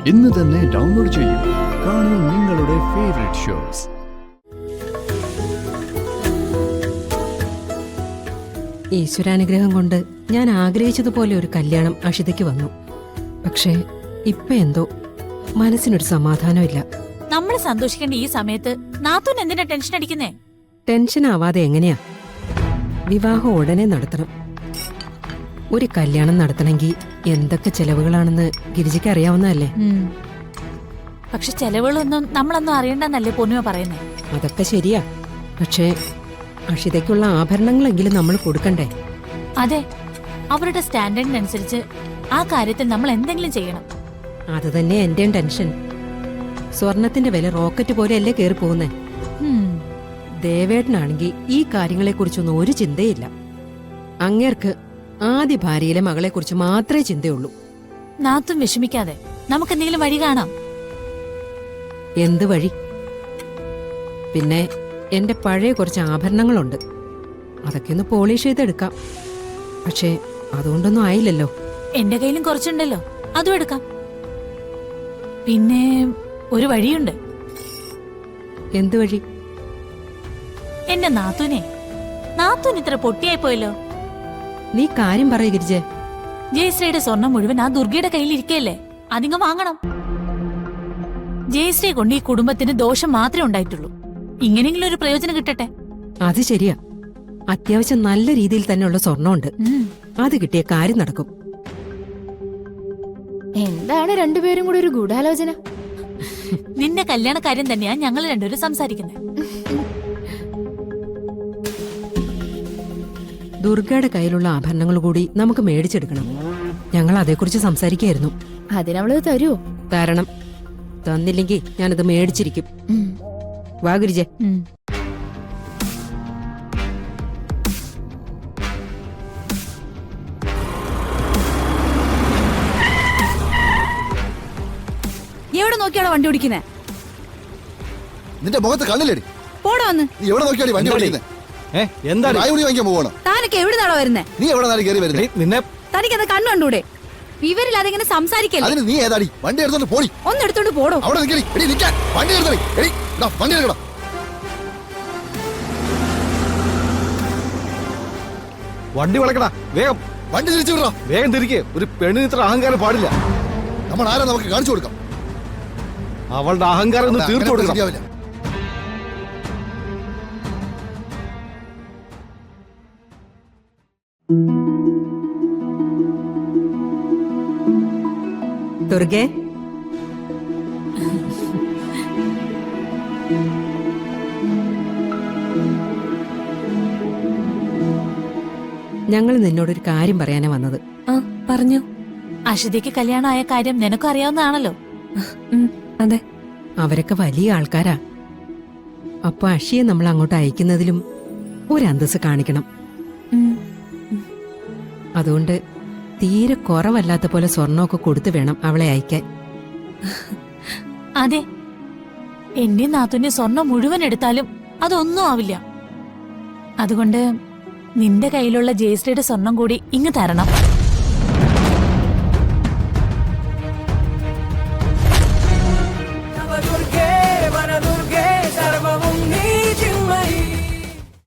ഇന്ന് തന്നെ ഡൗൺലോഡ് ചെയ്യൂ. കാണൂ നിങ്ങളുടെ ഫേവറേറ്റ് ഷോസ്. ഈശ്വരാനുഗ്രഹം കൊണ്ട് ഞാൻ ആഗ്രഹിച്ചതുപോലെ ഒരു കല്യാണം അഷിതയ്ക്ക് വന്നു. പക്ഷേ ഇപ്പൊ എന്തോ മനസ്സിനൊരു സമാധാനമില്ല. നമ്മൾ സന്തോഷിക്കേണ്ട ഈ സമയത്ത് നാത്തൂൻ എന്തിനാ ടെൻഷൻ അടിക്കുന്നേ? ടെൻഷൻ ആവാതെ എങ്ങനെയാ? വിവാഹം ഉടനെ നടത്തണം. ഒരു കല്യാണം നടത്തണമെങ്കിൽ എന്തൊക്കെ ചെലവുകളാണെന്ന് ഗിരിജയ്ക്ക് അറിയാവുന്നതല്ലേ? പക്ഷെ ചെലവുകളൊന്നും നമ്മളൊന്നും അറിയണ്ടെന്നല്ലേ പൊന്നുമ പറയുന്നേ? അതൊക്കെ ശരിയാ. പക്ഷേ അഷിതയ്ക്കുള്ള ആഭരണങ്ങളെങ്കിലും നമ്മൾ കൊടുക്കണ്ടേ? അതെ, അവരുടെ സ്റ്റാൻഡേർഡിനനുസരിച്ച് ആ കാര്യത്തിൽ നമ്മൾ എന്തെങ്കിലും ചെയ്യണം. അത് തന്നെ എന്റെയും ടെൻഷൻ. സ്വർണത്തിന്റെ വില റോക്കറ്റ് പോലെയല്ലേ കയറി പോകുന്നേ. ദേവേട്ടനാണെങ്കിൽ ഈ കാര്യങ്ങളെക്കുറിച്ചൊന്നും ഒരു ചിന്തയില്ല. അങ്ങേർക്ക് ആദ്യ ഭാര്യയിലെ മകളെക്കുറിച്ച് മാത്രമേ ചിന്തയുള്ളൂ. നാത്തും വിഷമിക്കാതെ നമുക്ക് എന്തെങ്കിലും വഴി കാണാം. എന്ത് വഴി? പിന്നെ എന്റെ പഴയ കുറച്ച് ആഭരണങ്ങളുണ്ട്, അതൊക്കെ ഒന്ന് പോളിഷ് ചെയ്തെടുക്കാം. പക്ഷേ അതുകൊണ്ടൊന്നും ആയില്ലല്ലോ. എന്റെ കയ്യിലും കുറച്ചുണ്ടല്ലോ, അതും എടുക്കാം. പിന്നെ ഒരു വഴിയുണ്ട്. എന്ത് വഴി? എന്റെ നാത്തൂൻ ഇത്ര പൊട്ടിയായി പോയല്ലോ. നീ കാര്യം പറയ് ഗിരിജെ. ജയശ്രീയുടെ സ്വർണം മുഴുവൻ ആ ദുർഗയുടെ കയ്യിൽ ഇരിക്കല്ലേ, അതിങ്ങ് വാങ്ങണം. ജയശ്രീ കൊണ്ട് ഈ കുടുംബത്തിന് ദോഷം മാത്രമേ ഉണ്ടായിട്ടുള്ളൂ. ഇങ്ങനെയെങ്കിലും ഒരു പ്രയോജനം കിട്ടട്ടെ. അത് ശരിയാ. അത്യാവശ്യം നല്ല രീതിയിൽ തന്നെയുള്ള സ്വർണ്ണമുണ്ട്. അത് കിട്ടിയ കാര്യം നടക്കും. എന്താണ് രണ്ടുപേരും കൂടെ ഒരു ഗൂഢാലോചന? നിന്റെ കല്യാണ കാര്യം തന്നെയാ ഞങ്ങൾ രണ്ടുപേരും സംസാരിക്കുന്നത്. ദുർഗയുടെ കയ്യിലുള്ള ആഭരണങ്ങൾ കൂടി നമുക്ക് മേടിച്ചെടുക്കണം. ഞങ്ങൾ അതേക്കുറിച്ച് സംസാരിക്കായിരുന്നു. അതിനവളത് തരുമോ? തരണം. തന്നില്ലെങ്കിൽ ഞാനത് മേടിച്ചിരിക്കും. വാ ഗിരിജെ. എവിടെ നോക്കിയാണോ വണ്ടി ഓടിക്കുന്നേ? നിന്റെ മുഖത്ത് കണ്ണില്ലേടി? പോടാ വന്ന്. നീ എവിടെ നോക്കിയാടി വണ്ടി ഓടിക്കുന്നേ? വാങ്ങിക്കാൻ പോവാണോ? താനൊക്കെ എവിടുന്നാണോ വരുന്നേ? നീ എവിടെ നാളെ കയറി വരുന്നേ? നിന്നെ തനിക്കത് കണ്ണുണ്ടൂടെ? വിവരില്ലാതെ ഇങ്ങനെ സംസാരിക്കല്ലേ. അതിന് നീ ഏതാടി? വണ്ടി എടുത്തോണ്ട് പോടി. ഒന്ന് എടുത്തോണ്ട് പോടോ. അവിടെ നിൽക്കടി. എടി നിൽക്കാൻ. വണ്ടി എടുത്തോടി. എടി ദാ വണ്ടി എടുക്കടാ. വണ്ടി വളക്കടാ വേഗം. വണ്ടി തിരിച്ചു വിടടാ. വേഗം തിരികെ. ഒരു പെണ്ണിന് ഇത്ര അഹങ്കാരം പാടില്ല. നമ്മൾ ആരാ നമുക്ക് കാണിച്ചു കൊടുക്കാം. അവളുടെ അഹങ്കാരം ഒന്ന് തീർത്തു കൊടുക്കണം. ശരിയാവില്ല. ദുർഗേ, ഞങ്ങൾ നിന്നോടൊരു കാര്യം പറയാനാ വന്നത്. പറഞ്ഞു. അഷിതയ്ക്ക് കല്യാണമായ കാര്യം നിനക്കും അറിയാവുന്നതാണല്ലോ. അതെ, അവരൊക്കെ വലിയ ആൾക്കാരാ. അപ്പൊ അഷിയെ നമ്മൾ അങ്ങോട്ട് അയക്കുന്നതിലും ഒരു അന്തസ് കാണിക്കണം. അതുകൊണ്ട് തീരെ കുറവല്ലാത്ത പോലെ സ്വർണ്ണമൊക്കെ കൊടുത്തു വേണം അവളെ അയക്കാൻ. അതെ, എന്റെ നാത്തൂന്റെ സ്വർണം മുഴുവൻ എടുത്താലും അതൊന്നും ആവില്ല. അതുകൊണ്ട് നിന്റെ കയ്യിലുള്ള ജയശ്രീയുടെ സ്വർണം കൂടി ഇങ്ങ് തരണം.